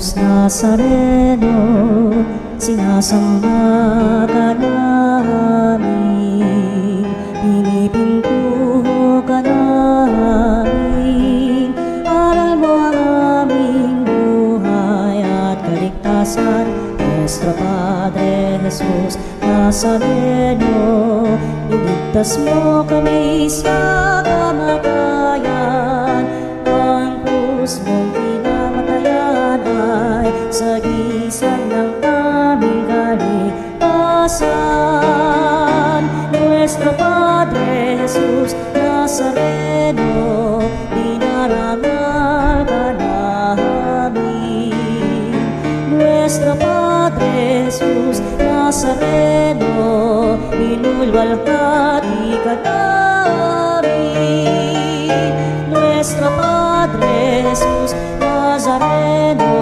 Jesus Nazareno, sinasamba ka namin, pinipinto ka namin. Aral mo ang aming buhay at kaligtasan, Nuestro Padre Jesus Nazareno, iligtas mo kami sa kamatayan. Ang krus mong pinamatayan ay sagisag ng aming kaligtasan. Nuestro Padre Jesus Nazareno, dinarangal ka namin. Nuestro Padre Jesus Nazareno, inulwalhati ka namin. Nuestro Padre Jesus Nazareno,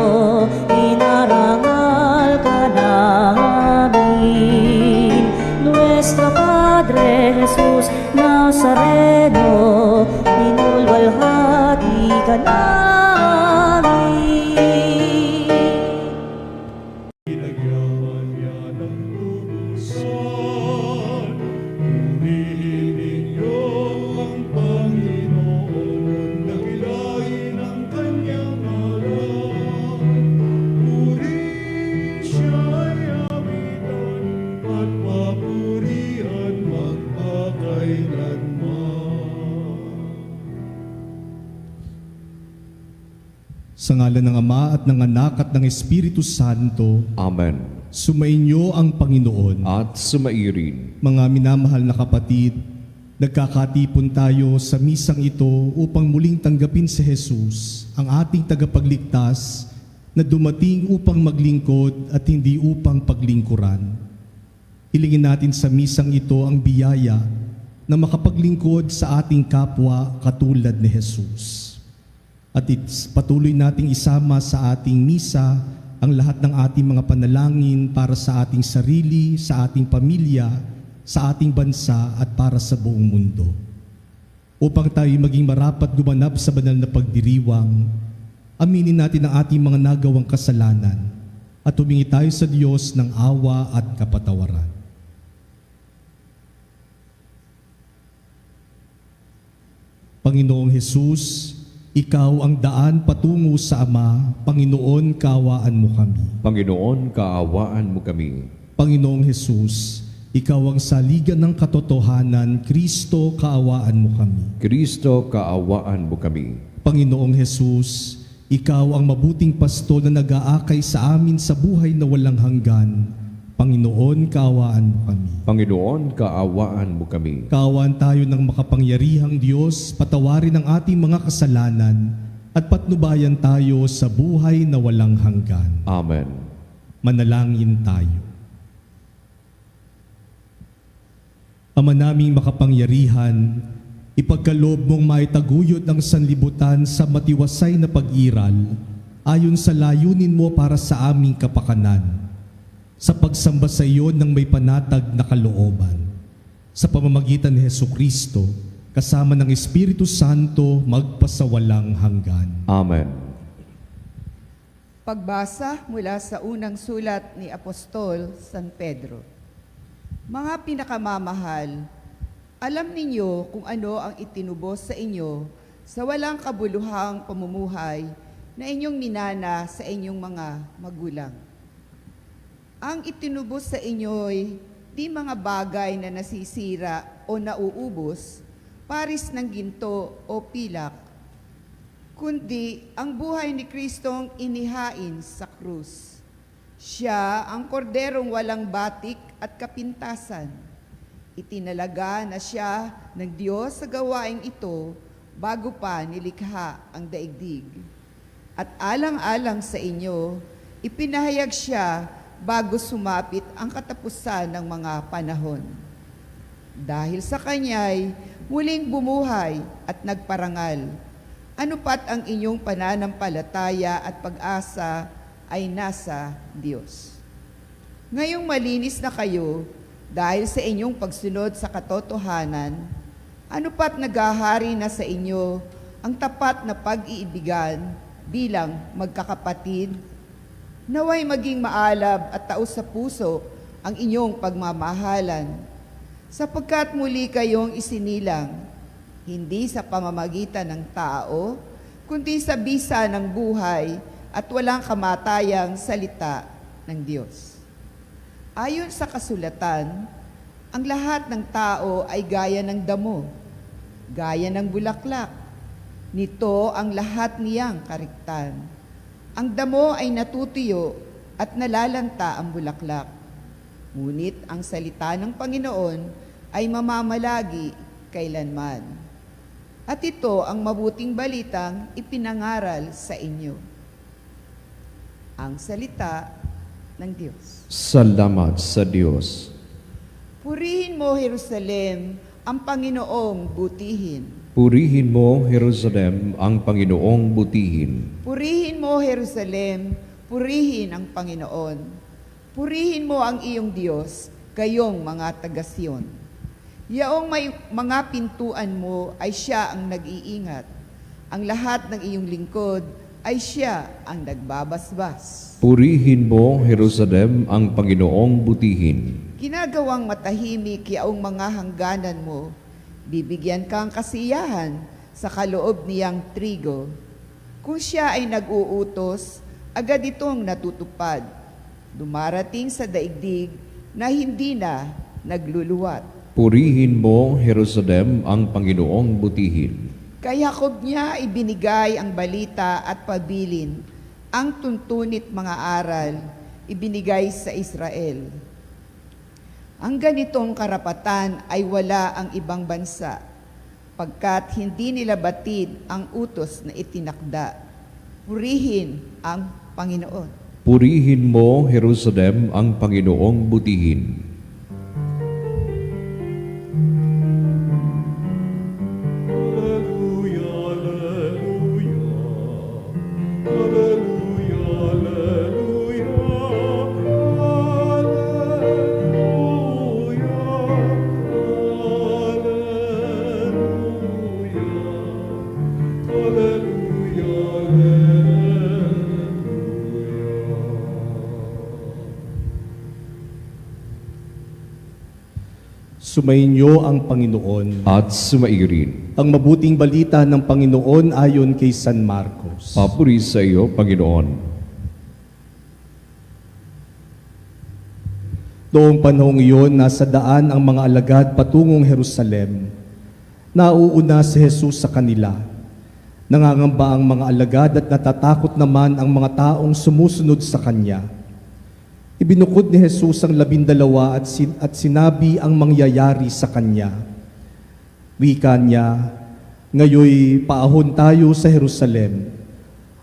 inarangal ka namin. Nuestro Padre Jesus Nazareno, inulwalhati ka namin. Pinagyaman niya ng lubusan, purihin ninyo ang Panginoon, dakilain ang kanyang ngalan. Purihin siya'y awitan, at papurihan magpakailanman. Sa ngalan ng Ama at ng Anak at ng Espiritu Santo, Amen. sumainyo ang Panginoon. At sumairin. Mga minamahal na kapatid, nagkakatipon tayo sa misang ito upang muling tanggapin si Jesus, ang ating tagapagligtas na dumating upang maglingkod at hindi upang paglingkuran. Hilingin natin sa misang ito ang biyaya na makapaglingkod sa ating kapwa katulad ni Jesus. At patuloy nating isama sa ating misa ang lahat ng ating mga panalangin para sa ating sarili, sa ating pamilya, sa ating bansa at para sa buong mundo. Upang tayo maging marapat gumanap sa banal na pagdiriwang, aminin natin ang ating mga nagawang kasalanan at humingi tayo sa Diyos ng awa at kapatawaran. Panginoong Jesus, Ikaw ang daan patungo sa Ama. Panginoon, kaawaan mo kami. Panginoon, kaawaan mo kami. Panginoong Jesus, Ikaw ang saligan ng katotohanan. Kristo, kaawaan mo kami. Kristo, kaawaan mo kami. Panginoong Jesus, Ikaw ang mabuting pasto na nag-aakay sa amin sa buhay na walang hanggan. Panginoon, kaawaan mo kami. Panginoon, kaawaan mo kami. Kaawaan tayo ng makapangyarihang Diyos, patawarin ang ating mga kasalanan at patnubayan tayo sa buhay na walang hanggan. Amen. Manalangin tayo. Ama naming makapangyarihan, ipagkaloob mong maitaguyod ang sanlibutan sa matiwasay na pag-iral ayon sa layunin mo para sa aming kapakanan, sa pagsamba sa iyo ng may panatag na kalooban. Sa pamamagitan ni Hesukristo, kasama ng Espiritu Santo, magpasawalang hanggan. Amen. Pagbasa mula sa unang sulat ni Apostol San Pedro. Mga pinakamamahal, alam ninyo kung ano ang itinubos sa inyo sa walang kabuluhang pamumuhay na inyong minana sa inyong mga magulang. Ang itinubos sa inyo'y di mga bagay na nasisira o nauubos, paris ng ginto o pilak, kundi ang buhay ni Kristong inihain sa krus. Siya ang korderong walang batik at kapintasan. Itinalaga na siya ng Diyos sa gawaing ito bago pa nilikha ang daigdig. At alang-alang sa inyo, ipinahayag siya bago sumapit ang katapusan ng mga panahon. Dahil sa Kanya'y muling bumuhay at nagparangal, ano pat ang inyong pananampalataya at pag-asa ay nasa Diyos. Ngayong malinis na kayo dahil sa inyong pagsunod sa katotohanan, ano pat naghahari na sa inyo ang tapat na pag-iibigan bilang magkakapatid, Naway maging maalab at taos sa puso ang inyong pagmamahalan, sapagkat muli kayong isinilang, hindi sa pamamagitan ng tao, kundi sa bisa ng buhay at walang kamatayang salita ng Diyos. Ayon sa kasulatan, ang lahat ng tao ay gaya ng damo, gaya ng bulaklak. Nito ang lahat niyang kariktan. Ang damo ay natutuyo at nalalanta ang bulaklak. Ngunit ang salita ng Panginoon ay mamamalagi kailanman. At ito ang mabuting balitang ipinangaral sa inyo. Ang salita ng Diyos. Salamat sa Diyos. Purihin mo, Jerusalem, ang Panginoong butihin. Purihin mo, Jerusalem, ang Panginoong butihin. Purihin mo, Jerusalem, purihin ang Panginoon. Purihin mo ang iyong Diyos, kayong mga taga-Siyon. Yaong may mga pintuan mo ay siya ang nag-iingat. Ang lahat ng iyong lingkod ay siya ang nagbabasbas. Purihin mo, Jerusalem, ang Panginoong butihin. Ginagawang matahimik yaong mga hangganan mo, bibigyan kang kasiyahan sa kaloob niyang trigo. Kung siya ay nag-uutos, agad itong natutupad. Dumarating sa daigdig na hindi na nagluluwat. Purihin mo, Jerusalem, ang Panginoong butihin. Kay Jacob niya ibinigay ang balita at pabilin, ang tuntunit mga aral, ibinigay sa Israel. Ang ganitong karapatan ay wala ang ibang bansa, pagkat hindi nila batid ang utos na itinakda. Purihin ang Panginoon. Purihin mo, Jerusalem, ang Panginoong butihin. Sumainyo ang Panginoon. At sumairin. Ang mabuting balita ng Panginoon ayon kay San Marcos. Papuri sa iyo, Panginoon. Noong panahong iyon, nasa daan ang mga alagad patungong Jerusalem. Nauuna si Jesus sa kanila. Nangangamba ang mga alagad at natatakot naman ang mga taong sumusunod sa Kanya. Ibinukod ni Jesus ang 12 at sinabi ang mangyayari sa Kanya. Wika niya, ngayoy paahon tayo sa Jerusalem.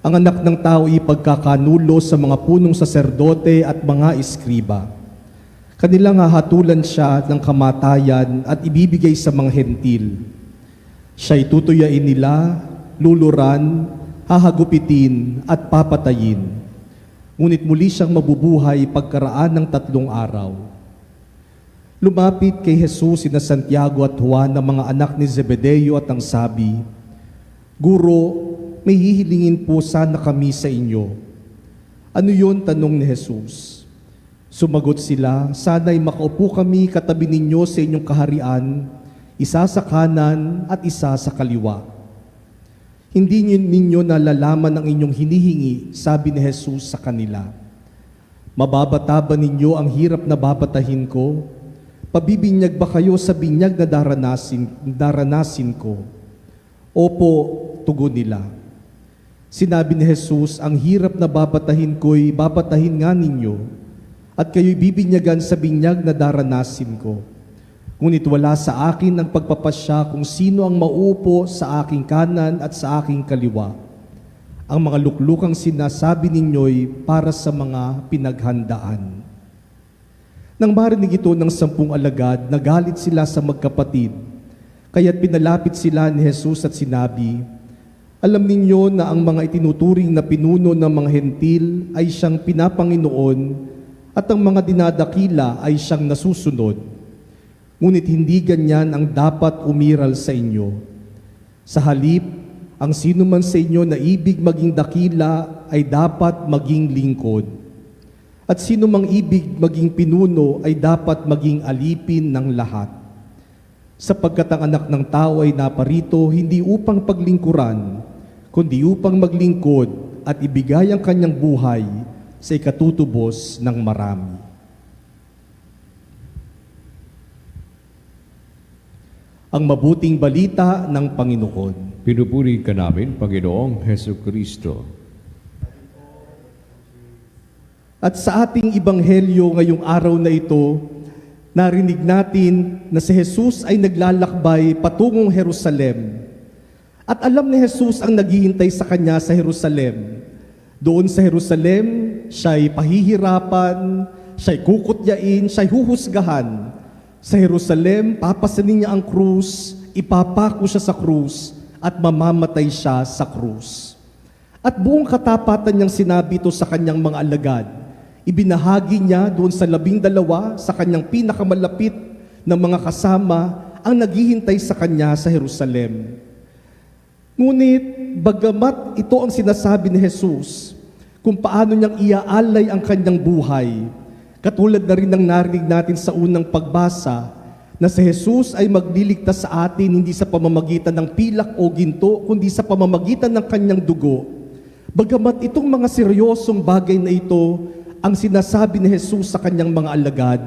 Ang anak ng tao ipagkakanulo sa mga punong saserdote at mga eskriba. Kanilang hahatulan siya ng kamatayan at ibibigay sa mga hentil. Siya'y tutuyain nila, luluran, hahagupitin at papatayin. Ngunit muli siyang mabubuhay pagkaraan ng 3 araw. Lumapit kay Jesus sina Santiago at Juan na mga anak ni Zebedeo at ang sabi, Guro, may hihilingin po sana kami sa inyo. Ano yon? Tanong ni Jesus. Sumagot sila, sana'y makaupo kami katabi ninyo sa inyong kaharian, isa sa kanan at isa sa kaliwa. Hindi ninyo nalalaman ang inyong hinihingi, sabi ni Jesus sa kanila. Mababata ba ninyo ang hirap na babatahin ko? Pabibinyag ba kayo sa binyag na daranasin ko? Opo, tugon nila. Sinabi ni Jesus, ang hirap na babatahin ko'y babatahin nga ninyo, at kayo'y bibinyagan sa binyag na daranasin ko. Ngunit wala sa akin ang pagpapasya kung sino ang mauupo sa aking kanan at sa aking kaliwa. Ang mga luklukang sinasabi ninyo'y para sa mga pinaghandaan. Nang marinig ito ng 10 alagad, nagalit sila sa magkapatid. Kaya't pinalapit sila ni Jesus at sinabi, Alam ninyo na ang mga itinuturing na pinuno ng mga hentil ay siyang pinapanginoon at ang mga dinadakila ay siyang nasusunod. Ngunit hindi ganyan ang dapat umiral sa inyo. Sa halip, ang sino man sa inyo na ibig maging dakila ay dapat maging lingkod. At sino mang ibig maging pinuno ay dapat maging alipin ng lahat. Sapagkat ang anak ng tao ay naparito hindi upang paglingkuran, kundi upang maglingkod at ibigay ang kanyang buhay sa ikatutubos ng marami. Ang mabuting balita ng Panginoon. Pinupuri ka namin, Panginoong Heso Kristo. At sa ating ibanghelyo ngayong araw na ito, narinig natin na si Jesus ay naglalakbay patungong Jerusalem. At alam ni Jesus ang naghihintay sa kanya sa Jerusalem. Doon sa Jerusalem, siya'y pahihirapan, siya'y kukutyain, siya'y huhusgahan. Sa Jerusalem, papasanin niya ang krus, ipapako siya sa krus, at mamamatay siya sa krus. At buong katapatan niyang sinabi ito sa kanyang mga alagad. Ibinahagi niya doon sa 12 sa kanyang pinakamalapit na mga kasama ang naghihintay sa kanya sa Jerusalem. Ngunit, bagamat ito ang sinasabi ni Jesus, kung paano niyang iaalay ang kanyang buhay, katulad na rin ng narinig natin sa unang pagbasa, na si Jesus ay magliligtas sa atin hindi sa pamamagitan ng pilak o ginto, kundi sa pamamagitan ng kanyang dugo. Bagamat itong mga seryosong bagay na ito ang sinasabi ni Jesus sa kanyang mga alagad,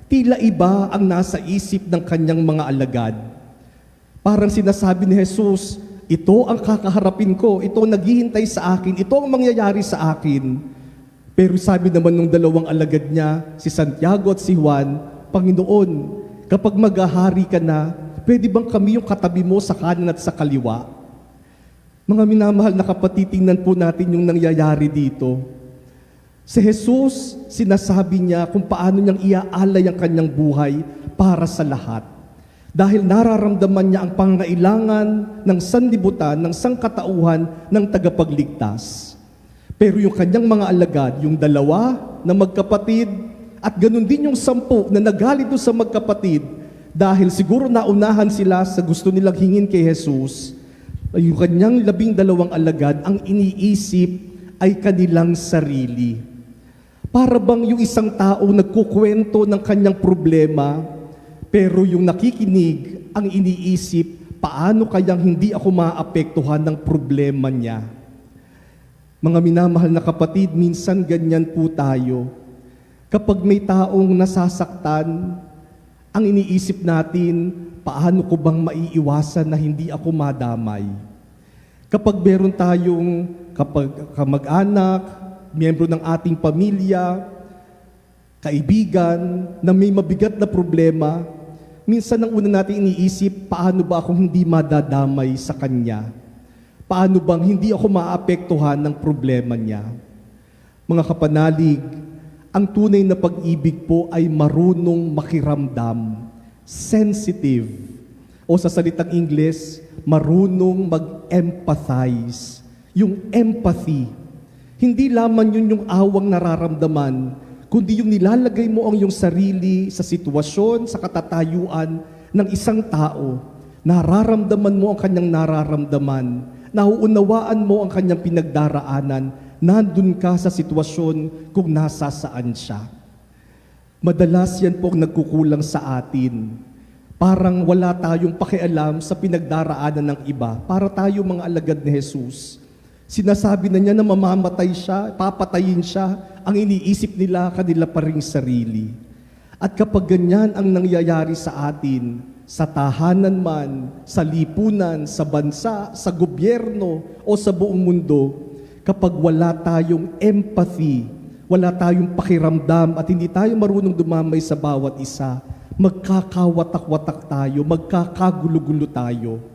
tila iba ang nasa isip ng kanyang mga alagad. Parang sinasabi ni Jesus, ito ang kakaharapin ko, ito ang naghihintay sa akin, ito ang mangyayari sa akin. Pero sabi naman ng 2 alagad niya, si Santiago at si Juan, Panginoon, kapag maghahari ka na, pwede bang kami yung katabi mo sa kanan at sa kaliwa? Mga minamahal na kapatid, tingnan po natin yung nangyayari dito. Si Jesus, sinasabi niya kung paano niyang iaalay ang kanyang buhay para sa lahat. Dahil nararamdaman niya ang pangailangan ng sanlibutan, ng sangkatauhan ng tagapagligtas. Pero yung kanyang mga alagad, yung 2 na magkapatid, at ganun din yung 10 na nagalit sa magkapatid, dahil siguro naunahan sila sa gusto nilang hingin kay Jesus, yung kanyang 12 alagad, ang iniisip ay kanilang sarili. Para bang yung isang tao nagkukwento ng kanyang problema, pero yung nakikinig ang iniisip, paano kayang hindi ako maapektuhan ng problema niya? Mga minamahal na kapatid, minsan ganyan po tayo. Kapag may taong nasasaktan, ang iniisip natin, paano ko bang maiiwasan na hindi ako madamay? Kapag meron tayong kamag-anak, miyembro ng ating pamilya, kaibigan, na may mabigat na problema, minsan ang una natin iniisip, paano ba akong hindi madadamay sa kanya? Paano bang hindi ako maapektuhan ng problema niya? Mga kapanalig, ang tunay na pag-ibig po ay marunong makiramdam, sensitive, o sa salitang Ingles, marunong mag-empathize. Yung empathy, hindi lamang yun yung awang nararamdaman, kundi yung nilalagay mo ang iyong sarili sa sitwasyon, sa katatayuan ng isang tao. Nararamdaman mo ang kanyang nararamdaman, nauunawaan mo ang kanyang pinagdaraanan, nandun ka sa sitwasyon kung nasa saan siya. Madalas yan po ang nagkukulang sa atin. Parang wala tayong pakialam sa pinagdaraanan ng iba. Para tayo mga alagad ni Jesus. Sinasabi na niya na mamamatay siya, papatayin siya, ang iniisip nila kanila pa ring sarili. At kapag ganyan ang nangyayari sa atin, sa tahanan man, sa lipunan, sa bansa, sa gobyerno, o sa buong mundo, kapag wala tayong empathy, wala tayong pakiramdam at hindi tayo marunong dumamay sa bawat isa, magkakawatak-watak tayo, magkakagulo-gulo tayo.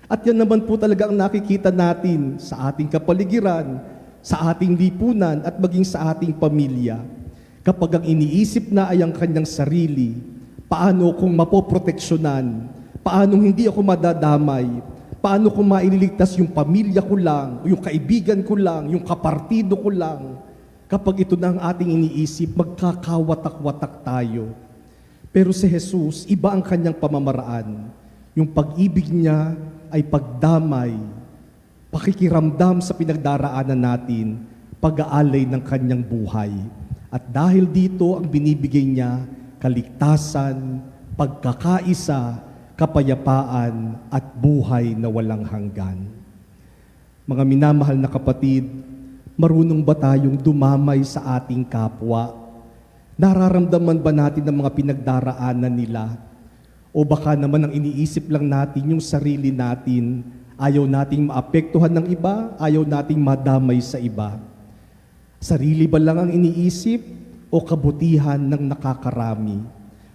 At yan naman po talaga ang nakikita natin sa ating kapaligiran, sa ating lipunan at maging sa ating pamilya. Kapag ang iniisip na ay ang kanyang sarili, paano kung mapoproteksyonan, paano hindi ako madadamay, paano kung maililigtas yung pamilya ko lang, yung kaibigan ko lang, yung kapartido ko lang. Kapag ito na ang ating iniisip, magkakawatak-watak tayo. Pero si Jesus, iba ang kanyang pamamaraan. Yung pag-ibig niya ay pagdamay, pakikiramdam sa pinagdaraanan natin, pag-aalay ng kanyang buhay. At dahil dito ang binibigay niya kaligtasan, pagkakaisa, kapayapaan at buhay na walang hanggan. Mga minamahal na kapatid, marunong ba tayong dumamay sa ating kapwa? Nararamdaman ba natin ang mga pinagdaraanan nila? O baka naman ang iniisip lang natin yung sarili natin, ayaw nating maapektuhan ng iba, ayaw nating madamay sa iba. Sarili ba lang ang iniisip o kabutihan ng nakakarami?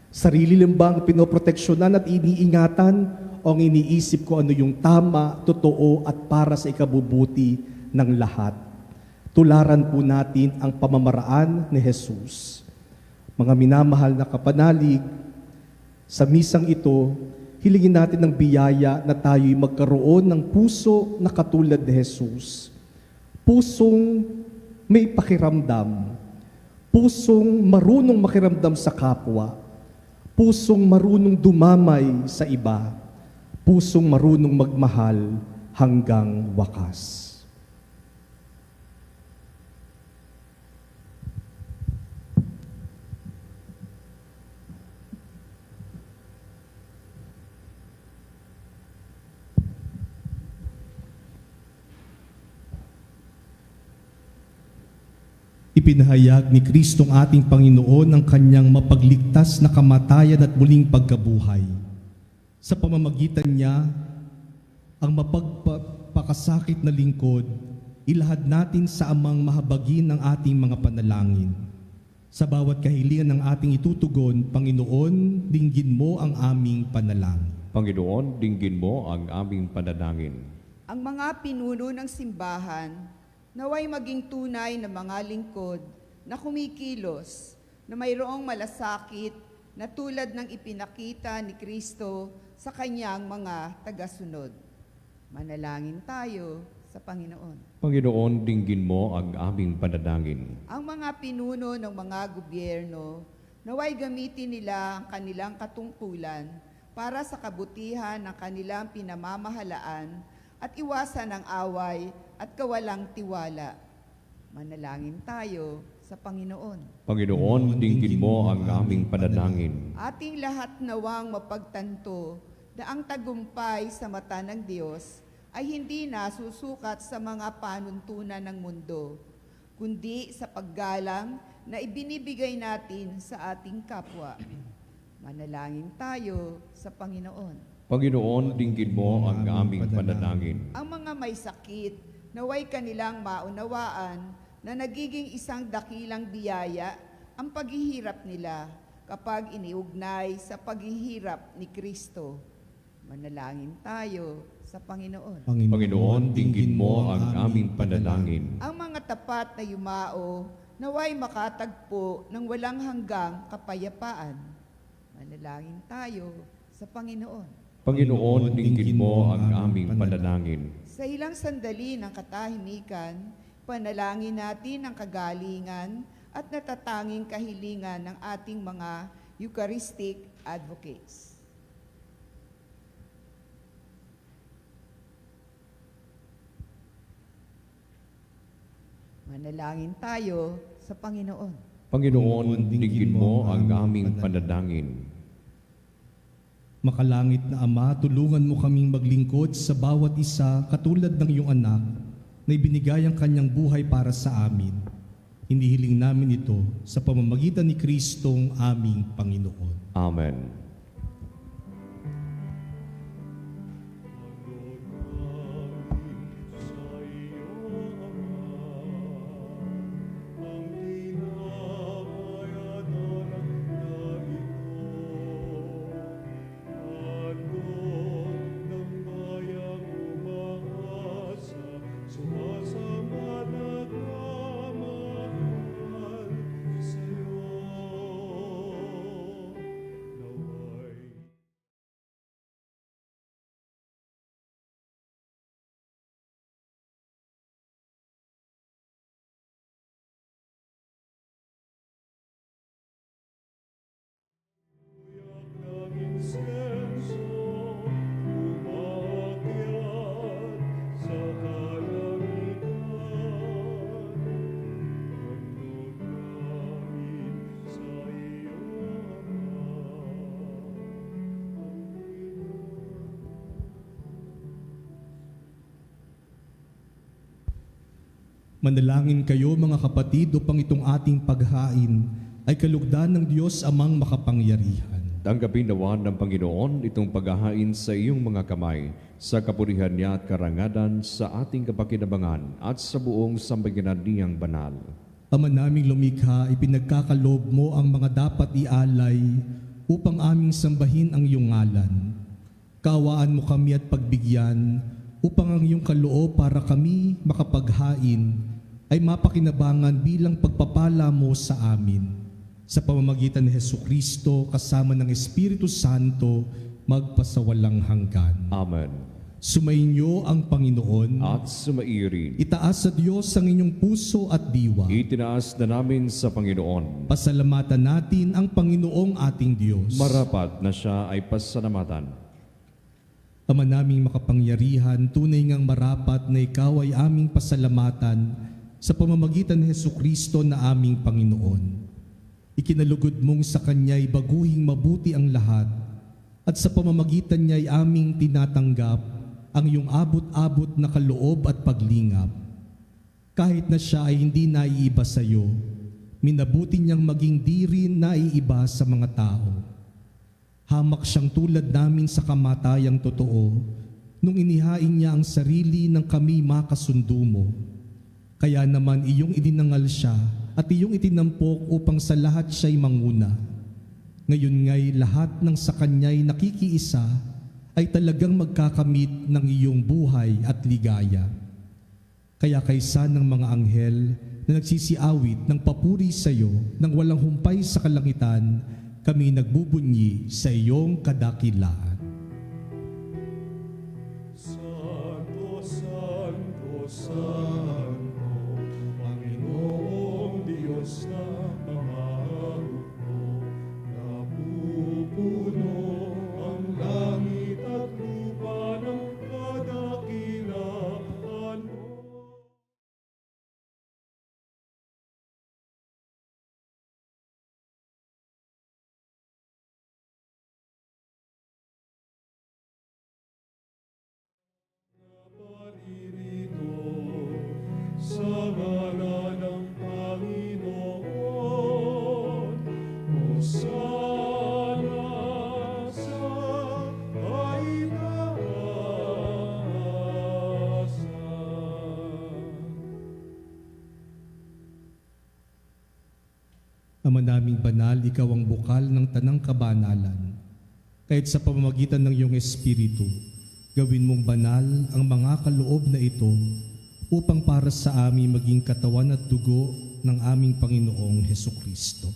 Sarili lang ba ang pinoproteksyonan at iniingatan o ang iniisip ko ano yung tama, totoo at para sa ikabubuti ng lahat? Tularan po natin ang pamamaraan ni Jesus. Mga minamahal na kapanalig, sa misang ito, hilingin natin ng biyaya na tayo'y magkaroon ng puso na katulad ni Jesus. Pusong may pakiramdam. Pusong marunong makiramdam sa kapwa. Pusong marunong dumamay sa iba. Pusong marunong magmahal hanggang wakas. Ipinahayag ni Kristong ating Panginoon ang kanyang mapagligtas na kamatayan at muling pagkabuhay. Sa pamamagitan niya, ang mapagpakasakit na lingkod, ilahad natin sa amang mahabagin ng ating mga panalangin. Sa bawat kahilingan ng ating itutugon, Panginoon, dinggin mo ang aming panalangin. Panginoon, dinggin mo ang aming panalangin. Ang mga pinuno ng simbahan, naway maging tunay na mga lingkod na kumikilos na mayroong malasakit na tulad ng ipinakita ni Kristo sa kanyang mga tagasunod. Manalangin tayo sa Panginoon. Panginoon, dinggin mo ang aming panalangin. Ang mga pinuno ng mga gobyerno, naway gamitin nila ang kanilang katungkulan para sa kabutihan ng kanilang pinamamahalaan at iwasan ang away at kawalang tiwala. Manalangin tayo sa Panginoon. Panginoon, dinggin mo ang aming panalangin. Ating lahat nawang mapagtanto na ang tagumpay sa mata ng Diyos ay hindi nasusukat sa mga panuntunan ng mundo, kundi sa paggalang na ibinibigay natin sa ating kapwa. Manalangin tayo sa Panginoon. Panginoon, dinggin mo ang aming panalangin. Ang mga may sakit, naway kanilang maunawaan na nagiging isang dakilang biyaya ang paghihirap nila kapag iniugnay sa paghihirap ni Kristo. Manalangin tayo sa Panginoon. Panginoon, dinggin mo ang aming panalangin. Ang mga tapat na yumao, naway makatagpo ng walang hanggang kapayapaan. Manalangin tayo sa Panginoon. Panginoon, dinggin mo ang aming panalangin. Sa ilang sandali ng katahimikan, panalangin natin ang kagalingan at natatanging kahilingan ng ating mga Eucharistic advocates. Manalangin tayo sa Panginoon. Panginoon, dinggin mo ang aming panalangin. Makalangit na Ama, tulungan mo kaming maglingkod sa bawat isa katulad ng iyong anak na ibinigay ang kanyang buhay para sa amin. Hinihiling namin ito sa pamamagitan ni Kristong aming Panginoon. Amen. Manalangin kayo mga kapatid upang itong ating paghain ay kalugdan ng Diyos amang makapangyarihan. Tanggapin nawa ng Panginoon itong paghahain sa iyong mga kamay, sa kapurihan niya at karangalan sa ating kapakinabangan at sa buong sambayanan niyang banal. Ama naming lumikha, ipinagkakalob mo ang mga dapat ialay upang aming sambahin ang iyong ngalan. Kaawaan mo kami at pagbigyan upang ang iyong kaloob para kami makapaghain ay mapakinabangan bilang pagpapala mo sa amin. Sa pamamagitan ni Hesukristo kasama ng Espiritu Santo, magpasawalang hanggan. Amen. Sumainyo ang Panginoon. At sumairin. Itaas sa Diyos ang inyong puso at diwa. Itinaas na namin sa Panginoon. Pasalamatan natin ang Panginoong ating Diyos. Marapat na siya ay pasalamatan. Ama naming makapangyarihan, tunay ngang marapat na ikaw ay aming pasalamatan sa pamamagitan ni Hesukristo na aming Panginoon. Ikinalugod mong sa Kanya'y baguhing mabuti ang lahat at sa pamamagitan niya'y aming tinatanggap ang iyong abot-abot na kaloob at paglingap. Kahit na siya ay hindi naiiba sa iyo, minabuti niyang maging di rin naiiba sa mga tao. Hamak siyang tulad namin sa kamatayang totoo nung inihain niya ang sarili ng kami makasundo mo. Kaya naman iyong idinangal siya at iyong itinampok upang sa lahat siya'y manguna. Ngayon nga'y lahat ng sa Kanya'y nakikiisa ay talagang magkakamit ng iyong buhay at ligaya. Kaya kaysa ng mga anghel na nagsisiawit ng papuri sa iyo nang walang humpay sa kalangitan, kami nagbubunyi sa iyong kadakilaan. Santo, Santo, Santo, Panginoong Diyos ng mga hukbo, napupuno ang langit at lupa ng kadakilaan mo. Naparirito sa ngalan ng Panginoon, Hosana sa kaitaasan. Ama naming banal, ikaw ang bukal ng tanang kabanalan. Kahit sa pamamagitan ng iyong Espiritu, gawin mong banal ang mga kaloob na ito upang para sa amin maging katawan at dugo ng aming Panginoong Hesukristo.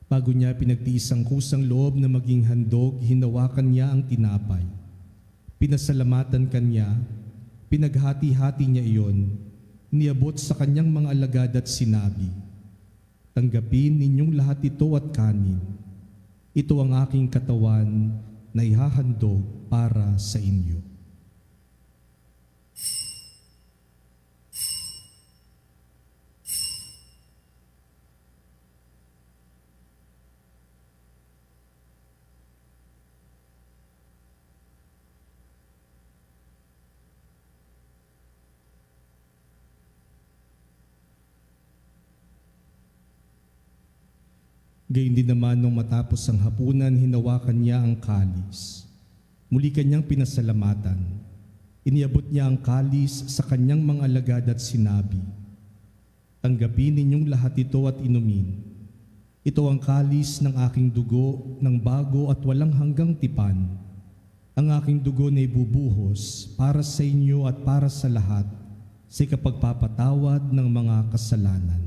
Bago niya pinagtiis ang kusang loob na maging handog, hinawakan niya ang tinapay. Pinasalamatan kanya, pinaghati-hati niya iyon, niabot sa kanyang mga alagad at sinabi, "Tanggapin ninyong lahat ito at kanin. Ito ang aking katawan na ihahandog para sa inyo." Gayun din naman nung matapos ang hapunan, hinawakan niya ang kalis. Muli kanyang pinasalamatan. Iniabot niya ang kalis sa kanyang mga alagad at sinabi, "Tanggapin ninyong lahat ito at inumin. Ito ang kalis ng aking dugo ng bago at walang hanggang tipan. Ang aking dugo na ibubuhos para sa inyo at para sa lahat sa ikapagpapatawad ng mga kasalanan.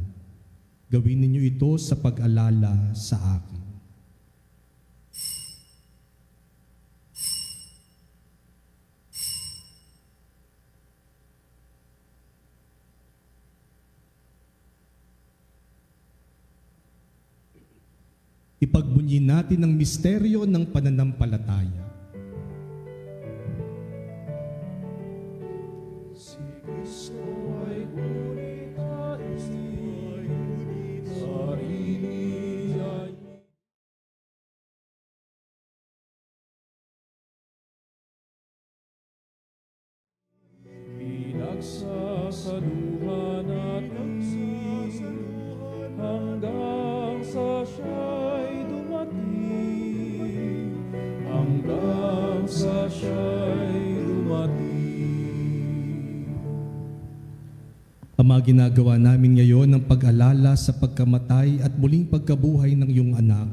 Gawin ninyo ito sa pag-alala sa akin." Ipagbunyi natin ang misteryo ng pananampalataya. Si Kristo ay ngunit sarili ay pinagsasalo siya'y dumating. Ama, ginagawa namin ngayon ang pag-alala sa pagkamatay at muling pagkabuhay ng iyong anak.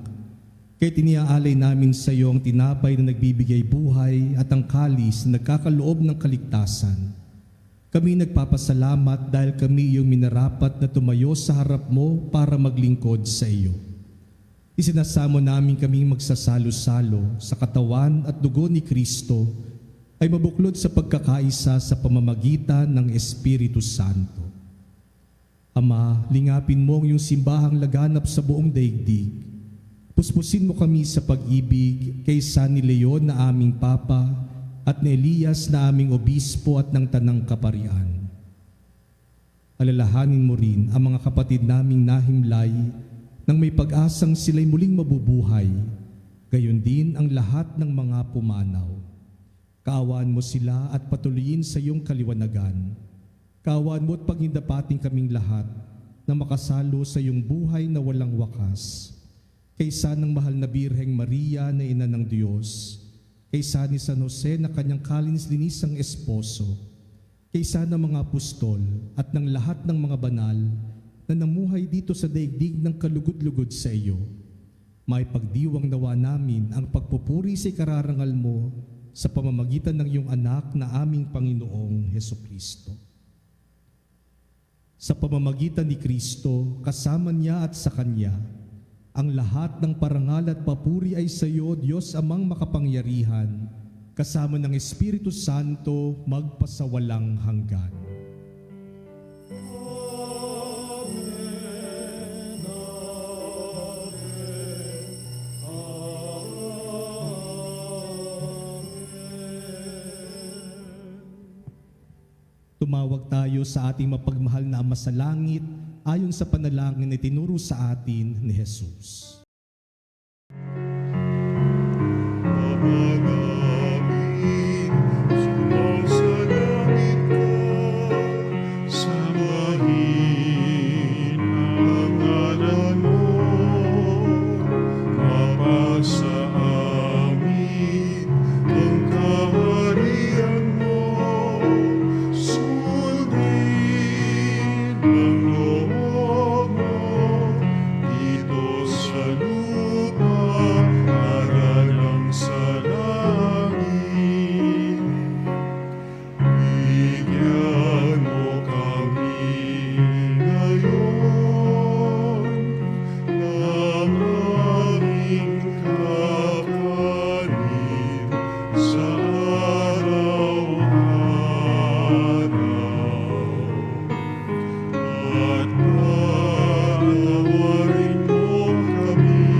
Kaya tiniaalay namin sa iyo ang tinapay na nagbibigay buhay at ang kalis na nagkakaloob ng kaligtasan. Kami nagpapasalamat dahil kami iyong minarapat na tumayo sa harap mo para maglingkod sa iyo. Isinasamo namin kaming magsasalo-salo sa katawan at dugo ni Kristo ay mabuklod sa pagkakaisa sa pamamagitan ng Espiritu Santo. Ama, lingapin mo ang iyong simbahang laganap sa buong daigdig. Puspusin mo kami sa pag-ibig kay San Leon na aming Papa at ni Elias na aming Obispo at ng Tanang Kaparian. Alalahanin mo rin ang mga kapatid naming nahimlay nang may pag-asang sila'y muling mabubuhay, gayon din ang lahat ng mga pumanaw. Kaawaan mo sila at patuloyin sa iyong kaliwanagan. Kaawaan mo at paghindapating kaming lahat na makasalo sa iyong buhay na walang wakas. Kaysa ng mahal na Birheng Maria na ina ng Diyos, kaysa ni San Jose na kanyang kalinis-linisang esposo, kaysa ng mga apostol at ng lahat ng mga banal na namuhay dito sa daigdig ng kalugod-lugod sa iyo, may pagdiwang nawa namin ang pagpupuri sa ikararangal mo sa pamamagitan ng iyong anak na aming Panginoong Hesukristo. Sa pamamagitan ni Kristo, kasama niya at sa Kanya, ang lahat ng parangal at papuri ay sa iyo, Diyos Amang makapangyarihan, kasama ng Espiritu Santo, magpasawalang hanggan. Tumawag tayo sa ating mapagmahal na Ama sa langit ayon sa panalangin na tinuro sa atin ni Jesus. Ama namin, sumasalangit ka, sambahin ang ngalan mo, mapasa amin ang kaharian mo, sundin ang loob mo dito sa lupa para lang sa langit. Bigyan mo kami ngayon ng aming kakanin sa araw-araw. At patawarin mo kami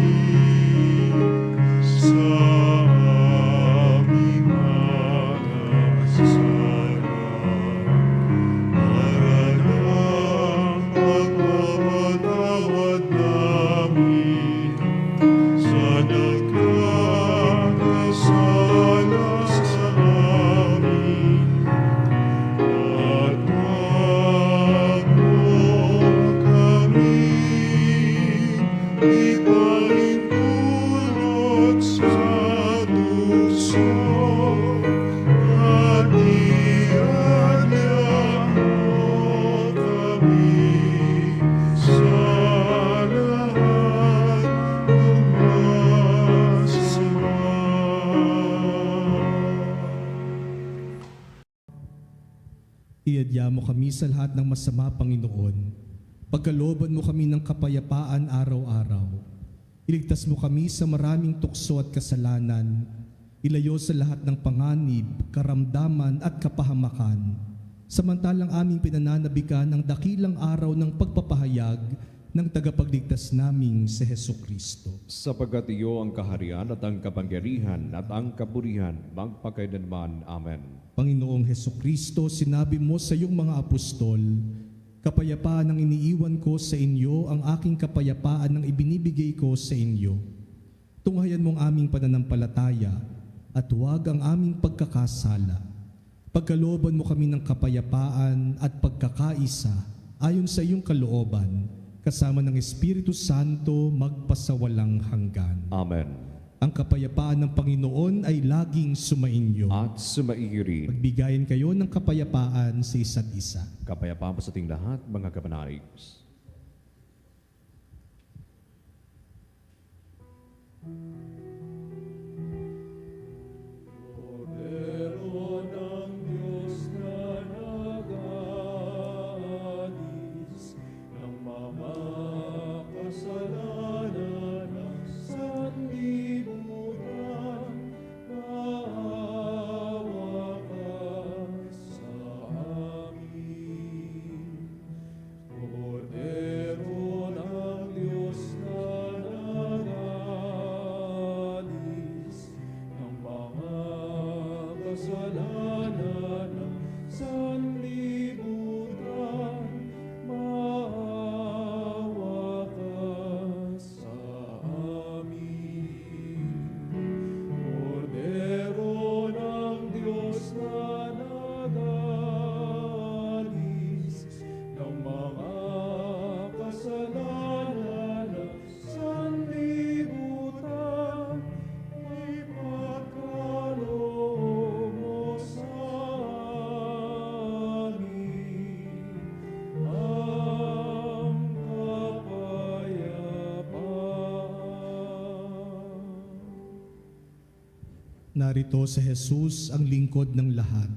sa aming mga kasalanan, para ng pagpapatawad namin sa nagkakasala sa amin. At wag mo kami ipahintulot sa tukso, at ianyag mo kami sa lahat ng masama. Iadya mo kami sa lahat ng masama, Panginoon. Pagkalooban mo kami ng kapayapaan araw-araw. Iligtas mo kami sa maraming tukso at kasalanan. Ilayo sa lahat ng panganib, karamdaman at kapahamakan. Samantalang aming pinananabikan ang dakilang araw ng pagpapahayag ng tagapagligtas naming si Hesukristo. Sapagkat iyo ang kaharian at ang kapangyarihan at ang kapurihan magpakailanman. Amen. Panginoong Hesukristo, sinabi mo sa iyong mga apostol, kapayapaan ang iniiwan ko sa inyo, ang aking kapayapaan ang ibinibigay ko sa inyo. Tunghayan mong aming pananampalataya at huwag ang aming pagkakasala. Pagkalooban mo kami ng kapayapaan at pagkakaisa ayon sa iyong kalooban, kasama ng Espiritu Santo magpasawalang hanggan. Amen. Ang kapayapaan ng Panginoon ay laging sumainyo. At sumaiyo rin. Magbigayan kayo ng kapayapaan sa isa't isa. Kapayapaan po sa ating lahat, mga kapanags. Cordero ng Diyos na nag-aalis ng mga kasalanan ng sanlibutan, maawa ka sa amin. Cordero ng Diyos na nag-aalis ng mga kasalanan ng sanlibutan, maawa ka sa amin. Cordero ng Diyos na nag-aalis ng mga kasalanan ng sanlibutan, ipagkaloob mo sa amin ang kapayapaan. Narito si Jesus ang lingkod ng lahat.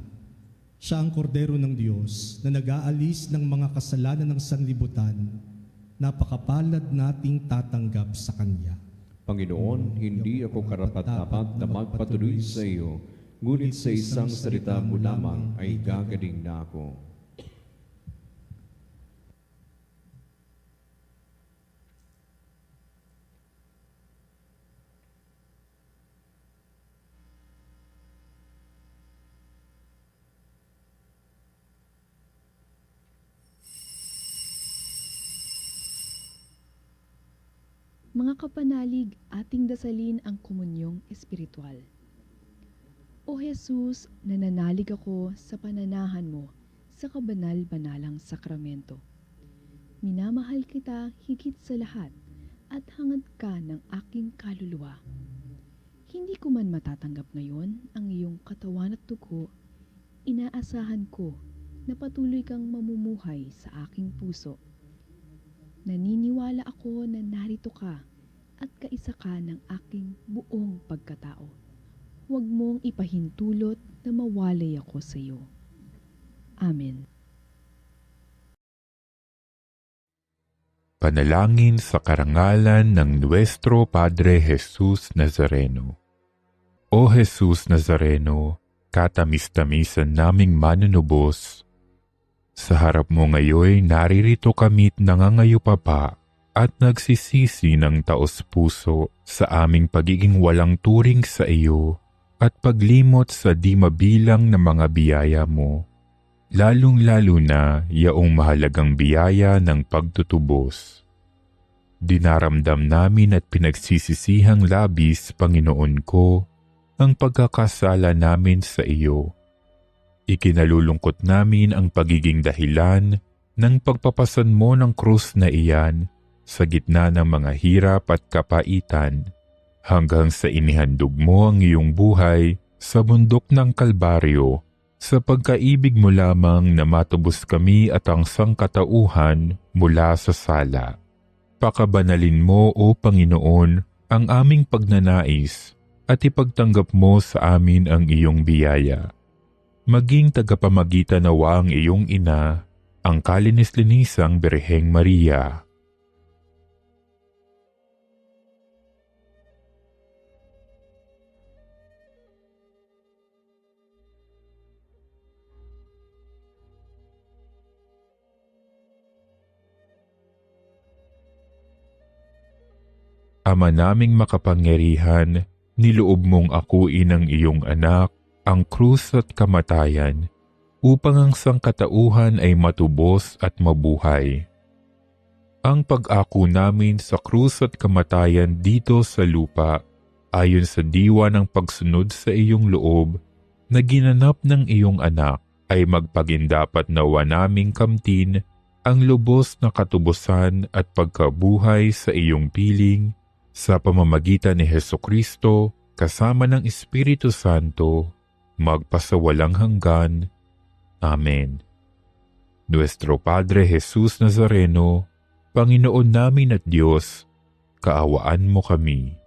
Siya ang kordero ng Diyos na nag-aalis ng mga kasalanan ng sanlibutan. Napakapalad nating tatanggap sa Kanya. Panginoon, hindi ako karapat-dapat na magpatuloy sa iyo, ngunit sa isang salita mo lamang ay gagaling na ako. Mga kapanalig, ating dasalin ang komunyong espiritual. O Jesus, nananalig ako sa pananahan mo sa kabanal-banalang sakramento. Minamahal kita higit sa lahat at hangad ka ng aking kaluluwa. Hindi ko man matatanggap ngayon ang iyong katawan at dugo, inaasahan ko na patuloy kang mamumuhay sa aking puso. Naniniwala ako na narito ka at kaisa ka ng aking buong pagkatao. Huwag mong ipahintulot na mawalay ako sa iyo. Amen. Panalangin sa karangalan ng Nuestro Padre Jesus Nazareno. O Jesus Nazareno, katamis-tamisan naming manunubos, sa harap mo ngayoy naririto kami't nangangayupapa at nagsisisi ng taos-puso sa aming pagiging walang turing sa iyo at paglimot sa di mabilang na mga biyaya mo, lalong-lalo na yaong mahalagang biyaya ng pagtutubos. Dinaramdam namin at pinagsisisihang labis, Panginoon ko, ang pagkakasala namin sa iyo. Ikinalulungkot namin ang pagiging dahilan ng pagpapasan mo ng krus na iyan sa gitna ng mga hirap at kapaitan hanggang sa inihandog mo ang iyong buhay sa bundok ng Kalbaryo sa pagkaibig mo lamang na matubos kami at ang sangkatauhan mula sa sala. Pakabanalin mo, O Panginoon, ang aming pagnanais at ipagtanggap mo sa amin ang iyong biyaya. Maging tagapamagitan nawa ang iyong ina, ang kalinis-linisang Birheng Maria. Ama naming makapangyarihan, niloob mong akuin ang iyong anak, ang krus at kamatayan, upang ang sangkatauhan ay matubos at mabuhay. Ang pag-ako namin sa krus at kamatayan dito sa lupa, ayon sa diwa ng pagsunod sa iyong loob, na ginanap ng iyong anak, ay magpagindapat nawa naming kamtin ang lubos na katubusan at pagkabuhay sa iyong piling, sa pamamagitan ni Hesukristo, kasama ng Espiritu Santo, magpasawalang hanggan. Amen. Nuestro Padre Jesus Nazareno, Panginoon namin at Diyos, kaawaan mo kami.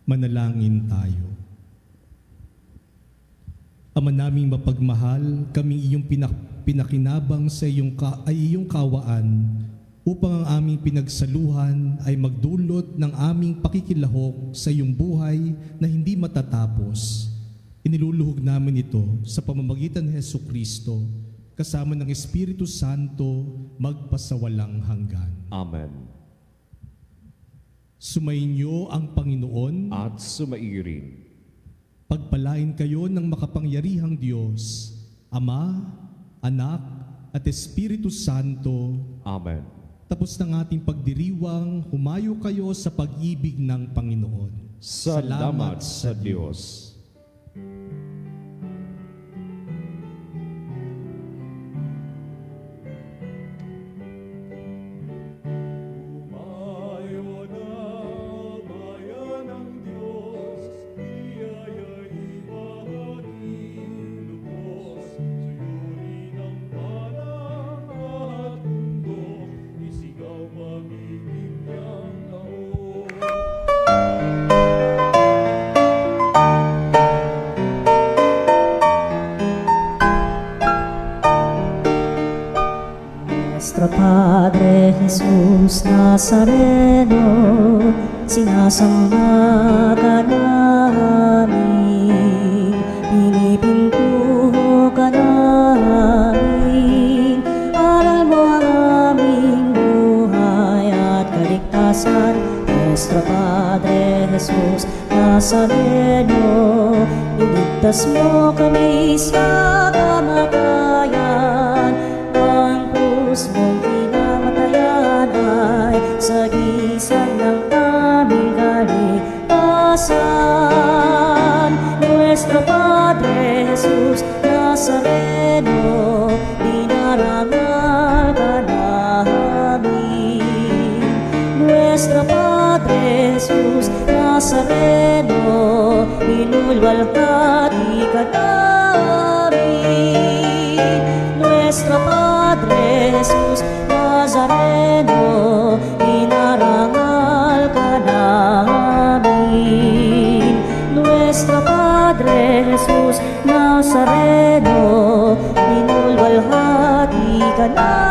Manalangin tayo. Ama naming mapagmahal, kami iyong pinakinabang sa iyong kawaan upang ang aming pinagsaluhan ay magdulot ng aming pakikilahok sa iyong buhay na hindi matatapos. Iniluluhog namin ito sa pamamagitan ni Hesukristo, kasama ng Espiritu Santo, magpasawalang hanggan. Amen. Sumainyo ang Panginoon At sumairin. Pagpalain kayo ng makapangyarihang Diyos, Ama, Anak, at Espiritu Santo. Amen. Tapos ng ating pagdiriwang, humayo kayo sa pag-ibig ng Panginoon. Salamat sa Diyos. Umayo na bayan ng Diyos, biyaya'y ibahatin lubos. Suyuri ng balang at mundo, isigaw magiging niyang taon. Nuestro Padre Jesus Nazareno, sinasamba ka namin, pinipintuho ka namin, aral mo ang aming buhay at kaligtasan. Nuestro Padre Jesus Nazareno, iligtas mo kami sa kamatayan, ang krus mong pinamatayan ay sagisag ng aming kaligtasan. Nuestro Padre Jesus Nazareno, dinarangal ka namin. Nuestro Padre Jesus Nazareno, inulwalhati ka namin. Nuestro Padre Jesus Nazareno, inarangal ka namin. Nuestro Padre Jesus Nazareno, inulwalhati ka namin.